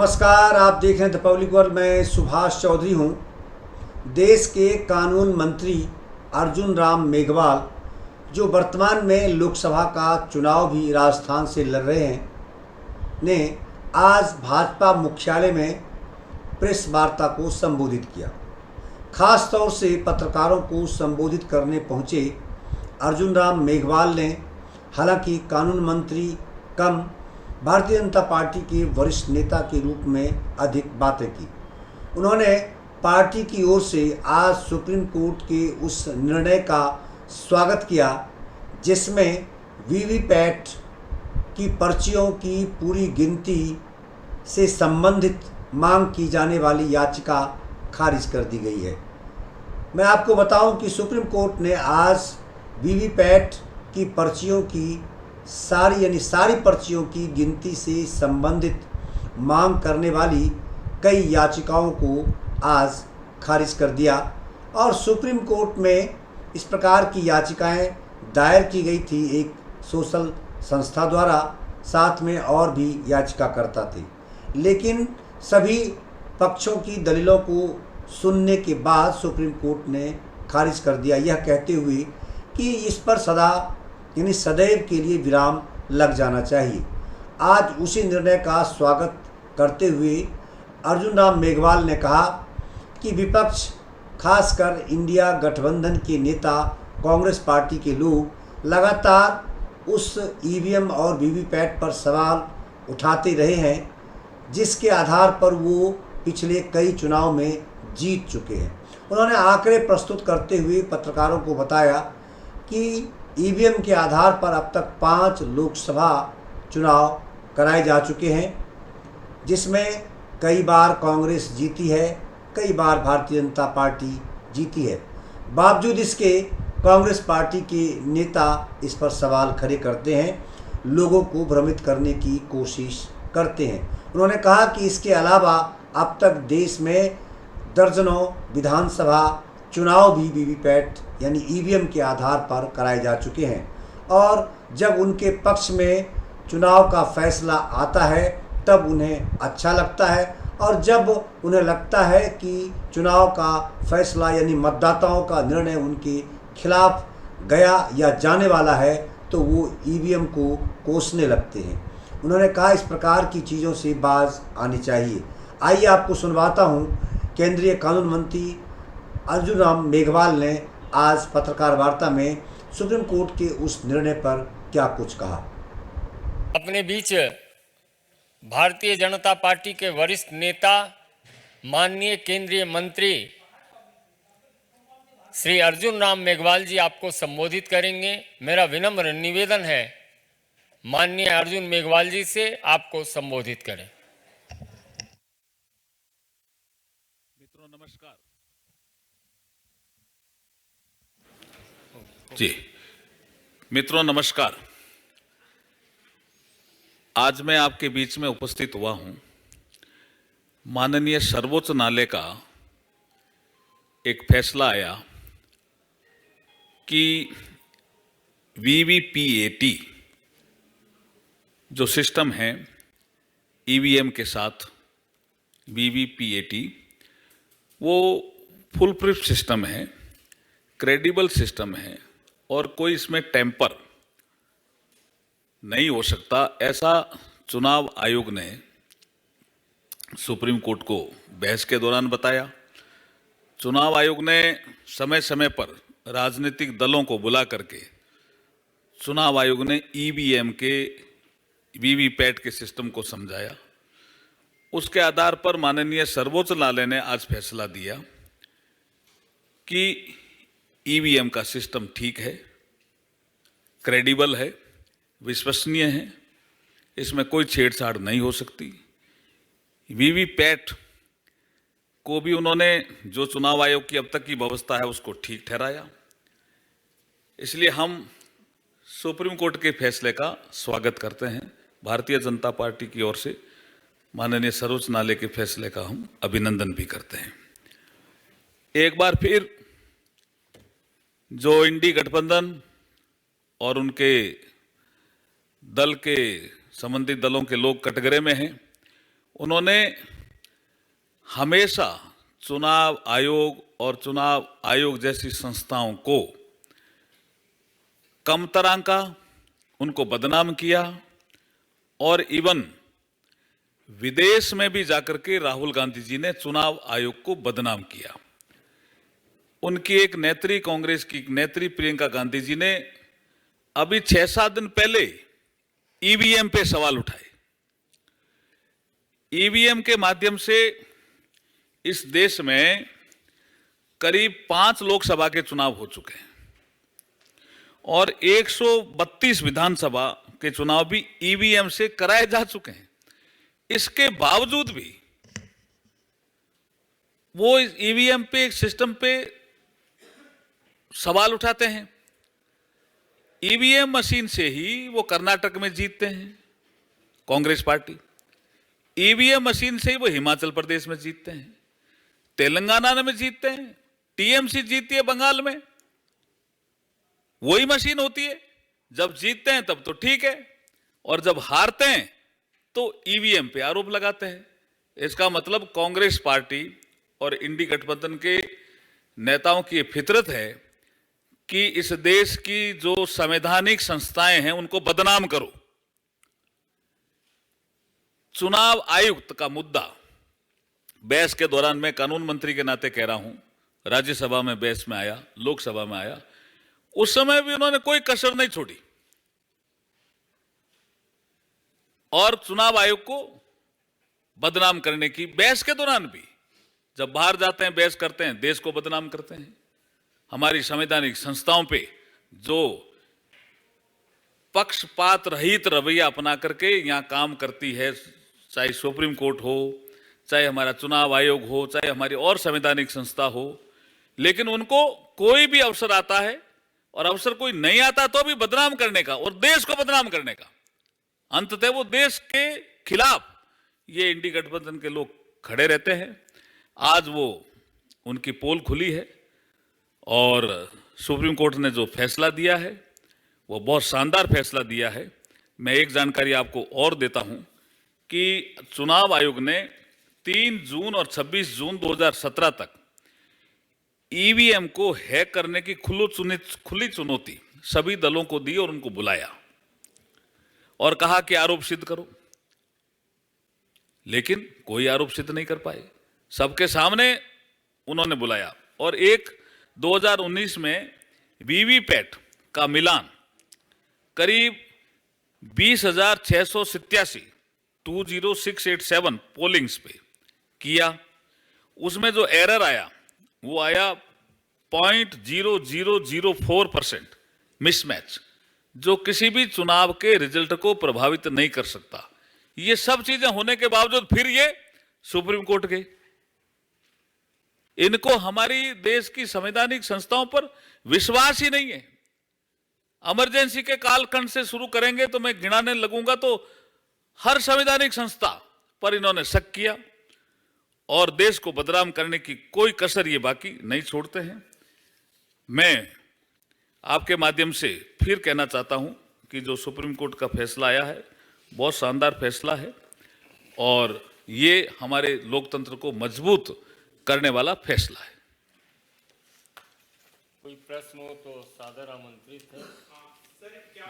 नमस्कार, आप देख रहे हैं द पब्लिक वर्ल्ड। मैं सुभाष चौधरी हूं। देश के कानून मंत्री अर्जुन राम मेघवाल, जो वर्तमान में लोकसभा का चुनाव भी राजस्थान से लड़ रहे हैं, ने आज भाजपा मुख्यालय में प्रेस वार्ता को संबोधित किया। खास तौर से पत्रकारों को संबोधित करने पहुंचे अर्जुन राम मेघवाल ने हालांकि कानून मंत्री कम भारतीय जनता पार्टी के वरिष्ठ नेता के रूप में अधिक बातें की। उन्होंने पार्टी की ओर से आज सुप्रीम कोर्ट के उस निर्णय का स्वागत किया जिसमें वीवीपैट की पर्चियों की पूरी गिनती से संबंधित मांग की जाने वाली याचिका खारिज कर दी गई है। मैं आपको बताऊं कि सुप्रीम कोर्ट ने आज वीवीपैट की पर्चियों की सारी पर्चियों की गिनती से संबंधित मांग करने वाली कई याचिकाओं को आज खारिज कर दिया और सुप्रीम कोर्ट में इस प्रकार की याचिकाएं दायर की गई थी एक सोशल संस्था द्वारा, साथ में और भी याचिकाकर्ता थे। लेकिन सभी पक्षों की दलीलों को सुनने के बाद सुप्रीम कोर्ट ने खारिज कर दिया, यह कहते हुए कि इस पर सदैव के लिए विराम लग जाना चाहिए। आज उसी निर्णय का स्वागत करते हुए अर्जुन राम मेघवाल ने कहा कि विपक्ष, खासकर इंडिया गठबंधन के नेता कांग्रेस पार्टी के लोग लगातार उस ईवीएम और वीवीपैट पर सवाल उठाते रहे हैं जिसके आधार पर वो पिछले कई चुनाव में जीत चुके हैं। उन्होंने आंकड़े प्रस्तुत करते हुए पत्रकारों को बताया कि ईवीएम के आधार पर अब तक 5 लोकसभा चुनाव कराए जा चुके हैं, जिसमें कई बार कांग्रेस जीती है, कई बार भारतीय जनता पार्टी जीती है। बावजूद इसके कांग्रेस पार्टी के नेता इस पर सवाल खड़े करते हैं, लोगों को भ्रमित करने की कोशिश करते हैं। उन्होंने कहा कि इसके अलावा अब तक देश में दर्जनों विधानसभा चुनाव भी वीवीपैट यानी ईवीएम के आधार पर कराए जा चुके हैं और जब उनके पक्ष में चुनाव का फैसला आता है तब उन्हें अच्छा लगता है और जब उन्हें लगता है कि चुनाव का फैसला यानी मतदाताओं का निर्णय उनके खिलाफ गया या जाने वाला है तो वो ईवीएम को कोसने लगते हैं। उन्होंने कहा इस प्रकार की चीज़ों से बाज आनी चाहिए। आइए आपको सुनवाता हूँ केंद्रीय कानून मंत्री अर्जुन राम मेघवाल ने आज पत्रकार वार्ता में सुप्रीम कोर्ट के उस निर्णय पर क्या कुछ कहा। अपने बीच भारतीय जनता पार्टी के वरिष्ठ नेता माननीय केंद्रीय मंत्री श्री अर्जुन राम मेघवाल जी आपको संबोधित करेंगे। मेरा विनम्र निवेदन है माननीय अर्जुन मेघवाल जी से आपको संबोधित करें। मित्रों नमस्कार। जी मित्रों नमस्कार। आज मैं आपके बीच में उपस्थित हुआ हूं माननीय सर्वोच्च न्यायालय का एक फैसला आया कि वीवीपीएटी जो सिस्टम है ईवीएम के साथ वीवीपीएटी वो फुल प्रूफ सिस्टम है, क्रेडिबल सिस्टम है और कोई इसमें टेम्पर नहीं हो सकता, ऐसा चुनाव आयोग ने सुप्रीम कोर्ट को बहस के दौरान बताया। चुनाव आयोग ने समय समय पर राजनीतिक दलों को बुला करके चुनाव आयोग ने ईवीएम के वीवीपैट के सिस्टम को समझाया। उसके आधार पर माननीय सर्वोच्च न्यायालय ने आज फैसला दिया कि ईवीएम का सिस्टम ठीक है, क्रेडिबल है, विश्वसनीय है, इसमें कोई छेड़छाड़ नहीं हो सकती। वीवीपैट को भी उन्होंने जो चुनाव आयोग की अब तक की व्यवस्था है उसको ठीक ठहराया। इसलिए हम सुप्रीम कोर्ट के फैसले का स्वागत करते हैं। भारतीय जनता पार्टी की ओर से माननीय सर्वोच्च न्यायालय के फैसले का हम अभिनंदन भी करते हैं। एक बार फिर जो इंडी गठबंधन और उनके दल के संबंधित दलों के लोग कटघरे में हैं, उन्होंने हमेशा चुनाव आयोग और चुनाव आयोग जैसी संस्थाओं को कमतर आंका, उनको बदनाम किया और इवन विदेश में भी जाकर के राहुल गांधी जी ने चुनाव आयोग को बदनाम किया। उनकी एक नेत्री, कांग्रेस की नेत्री प्रियंका गांधी जी ने अभी 6-7 दिन पहले ईवीएम पे सवाल उठाए। ईवीएम के माध्यम से इस देश में करीब 5 लोकसभा के चुनाव हो चुके हैं और 132 विधानसभा के चुनाव भी ईवीएम से कराए जा चुके हैं। इसके बावजूद भी वो इस ईवीएम पे, एक सिस्टम पे सवाल उठाते हैं। ईवीएम मशीन से ही वो कर्नाटक में जीतते हैं, कांग्रेस पार्टी। ईवीएम मशीन से ही वो हिमाचल प्रदेश में जीतते हैं, तेलंगाना में जीतते हैं, टीएमसी जीतती है बंगाल में। वही मशीन होती है, जब जीतते हैं तब तो ठीक है और जब हारते हैं तो ईवीएम पे आरोप लगाते हैं। इसका मतलब कांग्रेस पार्टी और इंडी गठबंधन के नेताओं की ये फितरत है कि इस देश की जो संवैधानिक संस्थाएं हैं उनको बदनाम करो। चुनाव आयुक्त का मुद्दा बहस के दौरान, मैं कानून मंत्री के नाते कह रहा हूं, राज्यसभा में बहस में आया, लोकसभा में आया, उस समय भी उन्होंने कोई कसर नहीं छोड़ी और चुनाव आयोग को बदनाम करने की, बहस के दौरान भी, जब बाहर जाते हैं बहस करते हैं, देश को बदनाम करते हैं। हमारी संवैधानिक संस्थाओं पे जो पक्षपात रहित रवैया अपना करके यहां काम करती है, चाहे सुप्रीम कोर्ट हो, चाहे हमारा चुनाव आयोग हो, चाहे हमारी और संवैधानिक संस्था हो, लेकिन उनको कोई भी अवसर आता है और अवसर कोई नहीं आता तो भी बदनाम करने का और देश को बदनाम करने का। अंततः वो देश के खिलाफ ये इंडी गठबंधन के लोग खड़े रहते हैं। आज वो उनकी पोल खुली है और सुप्रीम कोर्ट ने जो फैसला दिया है वो बहुत शानदार फैसला दिया है। मैं एक जानकारी आपको और देता हूं कि चुनाव आयोग ने 3 जून और 26 जून 2017 तक ईवीएम को हैक करने की खुली चुनौती सभी दलों को दी और उनको बुलाया और कहा कि आरोप सिद्ध करो, लेकिन कोई आरोप सिद्ध नहीं कर पाए। सबके सामने उन्होंने बुलाया और 2019 में वीवीपैट का मिलान करीब 20,687 20687 पोलिंग्स पे किया। उसमें जो एरर आया वो आया 0.0004% मिसमैच, जो किसी भी चुनाव के रिजल्ट को प्रभावित नहीं कर सकता। ये सब चीजें होने के बावजूद फिर ये सुप्रीम कोर्ट गए। इनको हमारी देश की संवैधानिक संस्थाओं पर विश्वास ही नहीं है। इमरजेंसी के कालखंड से शुरू करेंगे तो मैं गिनाने लगूंगा तो हर संवैधानिक संस्था पर इन्होंने शक किया और देश को बदनाम करने की कोई कसर ये बाकी नहीं छोड़ते हैं। मैं आपके माध्यम से फिर कहना चाहता हूं कि जो सुप्रीम कोर्ट का फैसला आया है बहुत शानदार फैसला है और ये हमारे लोकतंत्र को मजबूत करने वाला फैसला है। कोई प्रश्न हो तो सादर आमंत्रित है।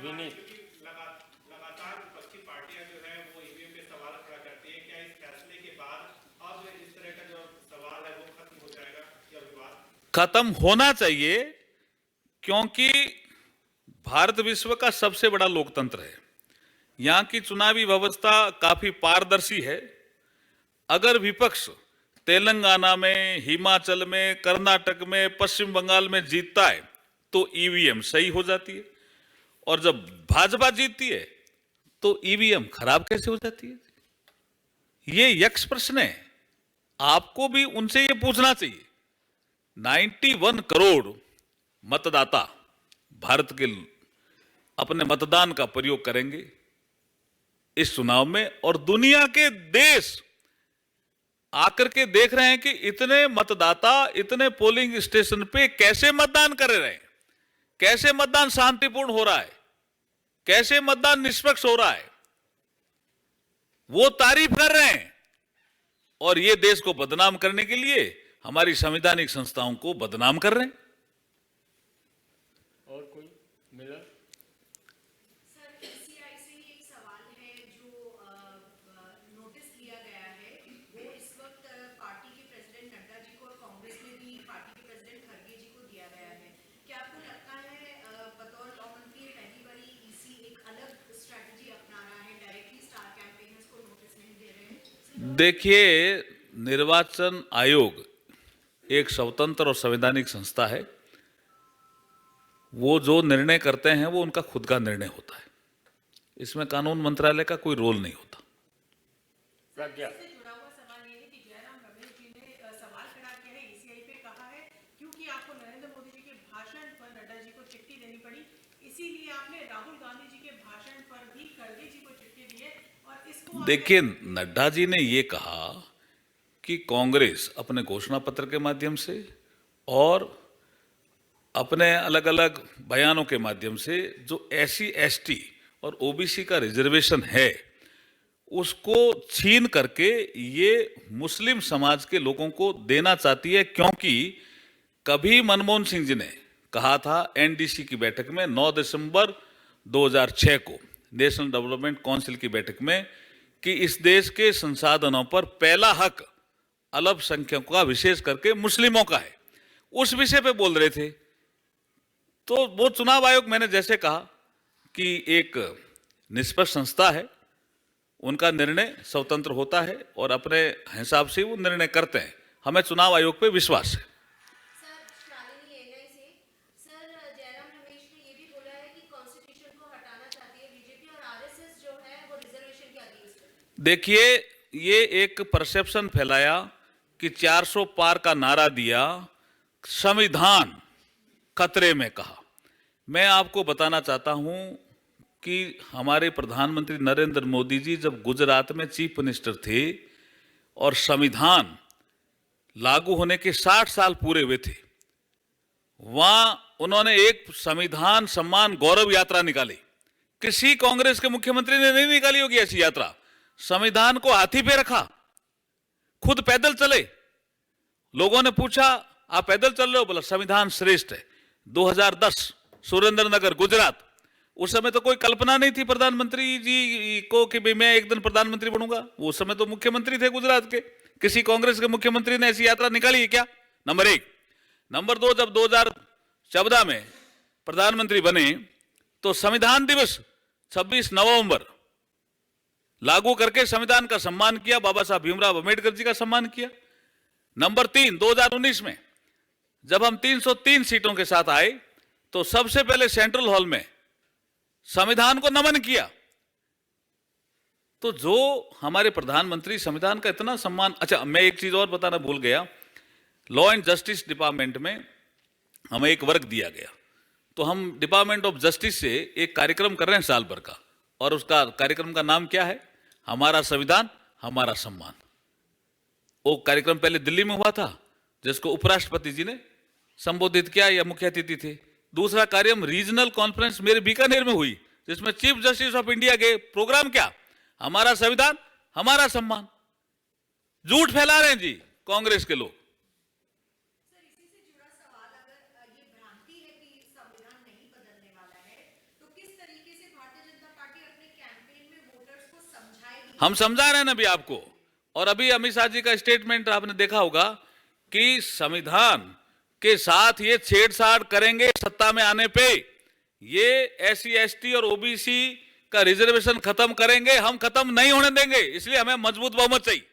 विनीत, लगातार विपक्षी पार्टियां जो है वो ईवीएम पे सवाल खड़ा करती है, क्या इस फैसले के बाद अब इस तरह का जो सवाल है वो खत्म हो जाएगा या विवाद खत्म होना चाहिए? क्योंकि भारत विश्व का सबसे बड़ा लोकतंत्र है। यहां की चुनावी व्यवस्था काफी पारदर्शी है। अगर विपक्ष तेलंगाना में, हिमाचल में, कर्नाटक में, पश्चिम बंगाल में जीतता है तो ईवीएम सही हो जाती है और जब भाजपा जीतती है तो ईवीएम खराब कैसे हो जाती है? ये यक्ष प्रश्न है, आपको भी उनसे ये पूछना चाहिए। 91 करोड़ मतदाता भारत के अपने मतदान का प्रयोग करेंगे इस चुनाव में और दुनिया के देश आकर के देख रहे हैं कि इतने मतदाता इतने पोलिंग स्टेशन पे कैसे मतदान कर रहे हैं, कैसे मतदान शांतिपूर्ण हो रहा है, कैसे मतदान निष्पक्ष हो रहा है। वो तारीफ कर रहे हैं और ये देश को बदनाम करने के लिए हमारी संवैधानिक संस्थाओं को बदनाम कर रहे हैं। और कोई मिलर? सर, पीसीआई से ही एक सवाल है जो नोटिस लिया गया है, वो इस वक्त पार्टी के प्रेसिडेंट नड्डा जी को और कांग्रेस में भी पार्टी के प्रेसिडेंट खड़गे जी को दिया गया है। क्या आपको लगता है बतौर लॉ मंत्री पहली बारी ईसी एक अलग स्ट्रैटेजी अपना रहा है, डायरेक्टली स्टार कैंपेनर्स को नोटिस नहीं दे रहे हैं? देखिए, निर्वाचन आयोग एक स्वतंत्र और संवैधानिक संस्था है। वो जो निर्णय करते हैं वो उनका खुद का निर्णय होता है, इसमें कानून मंत्रालय का कोई रोल नहीं होता। प्रज्ञा? इससे जुड़ा हुआ सवाल ये है कि जयराम रमेश जी ने सवाल खड़ा किया है, ईसीआई पे कहा है क्योंकि आपको नरेंद्र मोदी जी के भाषण पर नड्डा जी को चिट्ठी देनी पड़ी, इसीलिए आपने राहुल गांधी जी के भाषण पर भी खड़गे जी को चिट्ठी दी है। और इसको देखिए, नड्डा जी ने ये कहा कि कांग्रेस अपने घोषणा पत्र के माध्यम से और अपने अलग अलग बयानों के माध्यम से जो SC ST और OBC का रिजर्वेशन है उसको छीन करके ये मुस्लिम समाज के लोगों को देना चाहती है, क्योंकि कभी मनमोहन सिंह जी ने कहा था NDC की बैठक में 9 दिसंबर 2006 को नेशनल डेवलपमेंट काउंसिल की बैठक में कि इस देश के संसाधनों पर पहला हक अल्पसंख्यकों का विशेष करके मुस्लिमों का है, उस विषय पे बोल रहे थे। तो वो चुनाव आयोग, मैंने जैसे कहा कि एक निष्पक्ष संस्था है, उनका निर्णय स्वतंत्र होता है और अपने हिसाब से वो निर्णय करते हैं। हमें चुनाव आयोग पे विश्वास है। सर, शालिनी एएनआई से सर, जयराम रमेश ने ये भी बोला है कि कॉन्स्टिट्यूशन को हटाना चाहती है बीजेपी और आरएसएस जो है वो रिजर्वेशन के अगेंस्ट है। देखिए, ये एक परसेप्शन फैलाया कि 400 पार का नारा दिया, संविधान खतरे में कहा। मैं आपको बताना चाहता हूं कि हमारे प्रधानमंत्री नरेंद्र मोदी जी जब गुजरात में चीफ मिनिस्टर थे और संविधान लागू होने के 60 साल पूरे हुए थे, वहां उन्होंने एक संविधान सम्मान गौरव यात्रा निकाली। किसी कांग्रेस के मुख्यमंत्री ने नहीं निकाली होगी ऐसी यात्रा। संविधान को हाथी पे रखा, खुद पैदल चले। लोगों ने पूछा आप पैदल चल रहे हो? बोला संविधान श्रेष्ठ है। 2010 सुरेंद्रनगर गुजरात, उस समय तो कोई कल्पना नहीं थी प्रधानमंत्री जी को कि भाई मैं एक दिन प्रधानमंत्री बनूंगा। उस समय तो मुख्यमंत्री थे गुजरात के। किसी कांग्रेस के मुख्यमंत्री ने ऐसी यात्रा निकाली है क्या? नंबर 1। नंबर 2, जब 2014 में प्रधानमंत्री बने तो संविधान दिवस 26 नवंबर लागू करके संविधान का सम्मान किया, बाबा साहब भीमराव अंबेडकर जी का सम्मान किया। नंबर 3, 2019 में जब हम 303 सीटों के साथ आए तो सबसे पहले सेंट्रल हॉल में संविधान को नमन किया। तो जो हमारे प्रधानमंत्री संविधान का इतना सम्मान। अच्छा, मैं एक चीज और बताना भूल गया। लॉ एंड जस्टिस डिपार्टमेंट में हमें एक वर्क दिया गया, तो हम डिपार्टमेंट ऑफ जस्टिस से एक कार्यक्रम कर रहे हैं साल भर का, और उसका कार्यक्रम का नाम क्या है? हमारा संविधान हमारा सम्मान। वो कार्यक्रम पहले दिल्ली में हुआ था, जिसको उपराष्ट्रपति जी ने संबोधित किया या मुख्य अतिथि थे। दूसरा कार्यक्रम रीजनल कॉन्फ्रेंस मेरे बीकानेर में हुई, जिसमें चीफ जस्टिस ऑफ इंडिया के प्रोग्राम क्या? हमारा संविधान हमारा सम्मान। झूठ फैला रहे हैं जी कांग्रेस के लोग। सर, इसी से जुड़ा सवाल, अगर ये भ्रांति है कि संविधान नहीं बदलने वाला है, तो किस तरीके से भारतीय जनता पार्टी अपने कैंपेन में वोटर्स को समझाएगी? हम समझा रहे हैं ना अभी आपको। और अभी अमित शाह जी का स्टेटमेंट आपने देखा होगा कि संविधान के साथ ये छेड़छाड़ करेंगे सत्ता में आने पे, ये SC ST और OBC का रिजर्वेशन खत्म करेंगे, हम खत्म नहीं होने देंगे। इसलिए हमें मजबूत बहुमत चाहिए।